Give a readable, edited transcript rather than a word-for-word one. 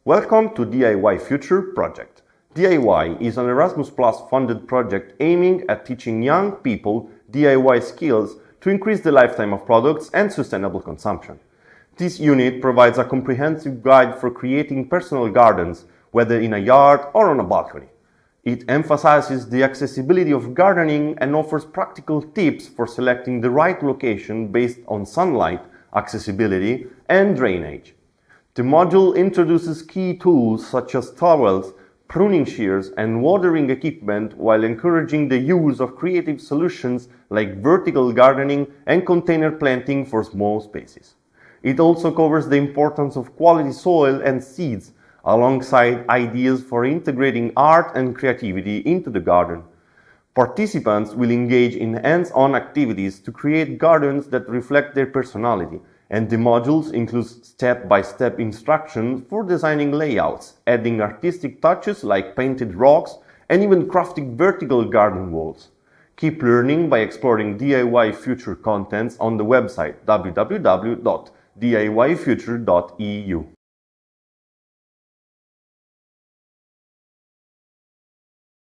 Welcome to DIY Future project. DIY is an Erasmus Plus funded project aiming at teaching young people DIY skills to increase the lifetime of products and sustainable consumption. This unit provides a comprehensive guide for creating personal gardens, whether in a yard or on a balcony. It emphasizes the accessibility of gardening and offers practical tips for selecting the right location based on sunlight, accessibility, and drainage. The module introduces key tools such as towels, pruning shears, and watering equipment while encouraging the use of creative solutions like vertical gardening and container planting for small spaces. It also covers the importance of quality soil and seeds, alongside ideas for integrating art and creativity into the garden. Participants will engage in hands-on activities to create gardens that reflect their personality, and the modules include step-by-step instructions for designing layouts, adding artistic touches like painted rocks, and even crafting vertical garden walls. Keep learning by exploring DIY Future contents on the website www.diyfuture.eu.